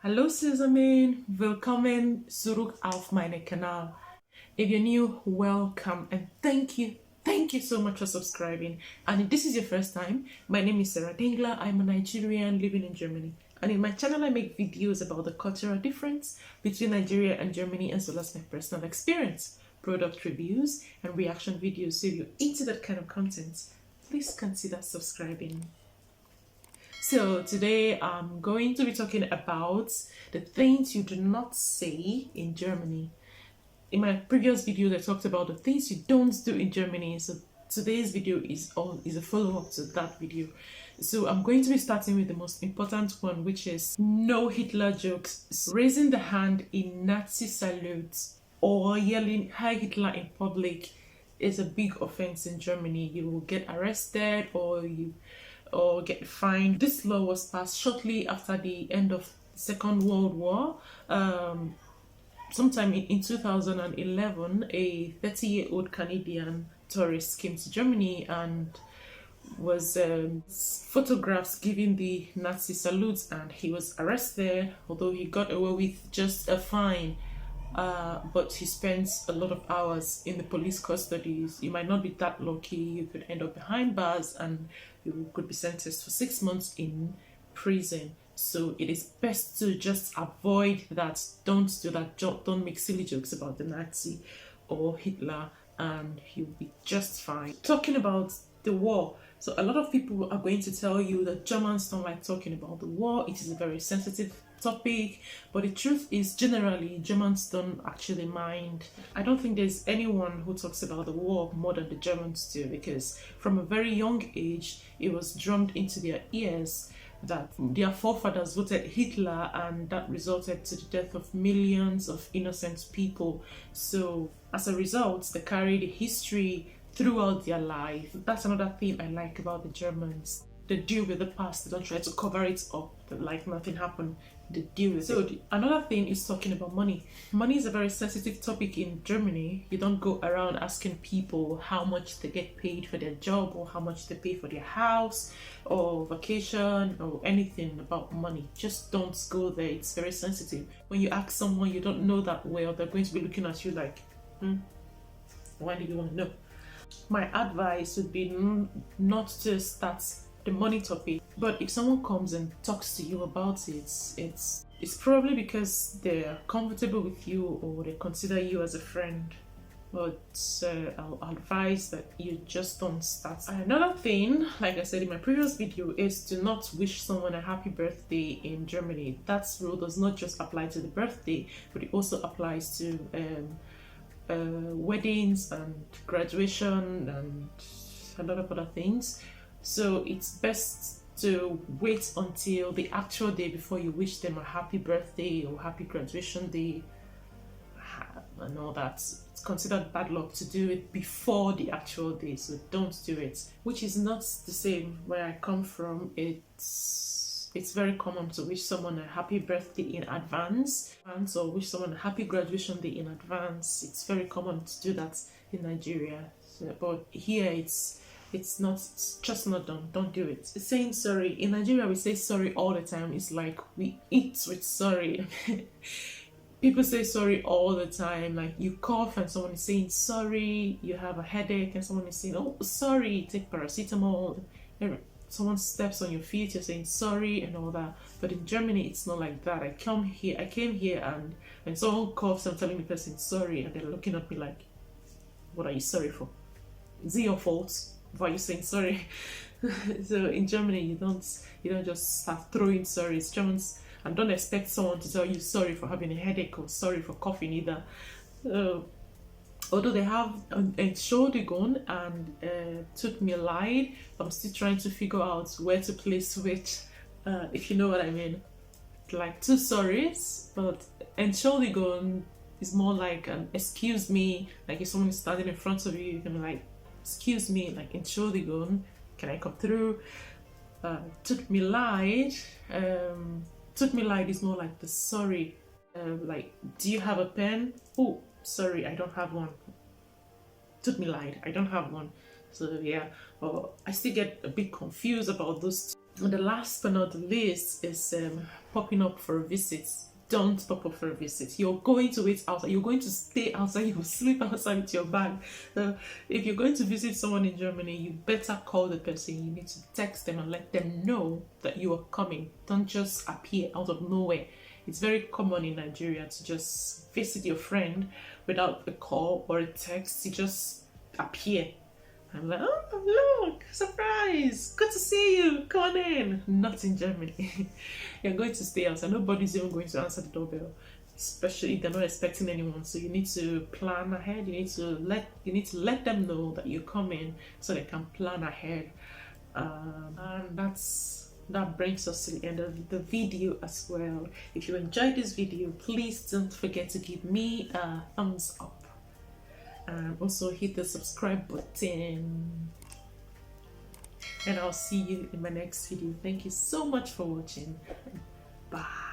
Hallo zusammen, willkommen zurück auf meinen Kanal. If you're new, welcome and thank you so much for subscribing. And if this is your first time, my name is Sarah Dingler. I'm a Nigerian living in Germany. And in my channel, I make videos about the cultural difference between Nigeria and Germany, as well as my personal experience, product reviews, and reaction videos. So if you're into that kind of content, please consider subscribing. So today I'm going to be talking about the things you do not say in Germany. In my previous videos, I talked about the things you don't do in Germany. So today's video is a follow-up to that video. So I'm going to be starting with the most important one, which is no Hitler jokes. So raising the hand in Nazi salutes or yelling "Hi Hitler" in public is a big offense in Germany. You will get arrested or get fined. This law was passed shortly after the end of the Second World War. Sometime in 2011, a 30-year-old Canadian tourist came to Germany and was photographed giving the Nazi salutes, and he was arrested, although he got away with just a fine. But he spends a lot of hours in the police custody. You might not be that lucky. You could end up behind bars and you could be sentenced for 6 months in prison. So it is best to just avoid that. Don't do that. Don't make silly jokes about the Nazi or Hitler and you'll be just fine. Talking about the war. So a lot of people are going to tell you that Germans don't like talking about the war. It is a very sensitive topic, but the truth is generally Germans don't actually mind. I don't think there's anyone who talks about the war more than the Germans do, because from a very young age it was drummed into their ears that their forefathers voted Hitler and that resulted to the death of millions of innocent people. So as a result, they carry the history throughout their life. That's another thing I like about the Germans. They deal with the past. They don't try to cover it up like nothing happened. They deal with it. Another thing is talking about money. Money is a very sensitive topic in Germany. You don't go around asking people how much they get paid for their job or how much they pay for their house or vacation or anything about money. Just don't go there. It's very sensitive. When you ask someone you don't know that well, they're going to be looking at you like, why do you want to know? My advice would be not to start the money topic, but if someone comes and talks to you about it, it's probably because they're comfortable with you or they consider you as a friend. But I'll advise that you just don't start. Another thing, like I said in my previous video, is to not wish someone a happy birthday in Germany. That rule does not just apply to the birthday, but it also applies to weddings and graduation and a lot of other things. So it's best to wait until the actual day before you wish them a happy birthday or happy graduation day and all that. It's considered bad luck to do it before the actual day, so don't do it. Which is not the same where I come from. It's very common to wish someone a happy birthday in advance or wish someone a happy graduation day in advance. It's very common to do that in Nigeria. But here it's just not done. Don't do it. Saying sorry. In Nigeria we say sorry all the time. It's like we eat with sorry. People say sorry all the time. Like you cough and someone is saying sorry. You have a headache and someone is saying, oh sorry, take paracetamol. Someone steps on your feet, you're saying sorry and all that. But in Germany it's not like that. I came here and when someone coughs, I'm telling the person sorry and they're looking at me like, what are you sorry for? Is it your fault? Why are you saying sorry? So in Germany you don't just start throwing sorries. Germans, and don't expect someone to tell you sorry for having a headache or sorry for coughing either. Although they have Entschuldigung and tut mir leid, I'm still trying to figure out where to place which, if you know what I mean. Like two sorries, but Entschuldigung is more like an excuse me. Like if someone is standing in front of you, you can be like, excuse me, like Entschuldigung, can I come through? Tut mir leid. Tut mir leid is more like the sorry. Like, do you have a pen? Oh, sorry, I don't have one. Tut mir leid, I don't have one. So yeah, I still get a bit confused about those two. And the last but not the least is popping up for a visit. Don't pop up for a visit. You're going to wait outside. You're going to stay outside. You will sleep outside with your bag. So if you're going to visit someone in Germany, you better call the person. You need to text them and let them know that you are coming. Don't just appear out of nowhere. It's very common in Nigeria to just visit your friend without a call or a text. You just appear. I'm like, oh, look, surprise, good to see you, come on in. Not in Germany. You're going to stay outside. Nobody's even going to answer the doorbell, especially if they're not expecting anyone. So you need to plan ahead. You need to let them know that you're coming so they can plan ahead. And that brings us to the end of the video as well. If you enjoyed this video, please don't forget to give me a thumbs up. And also hit the subscribe button, and I'll see you in my next video. Thank you so much for watching. Bye.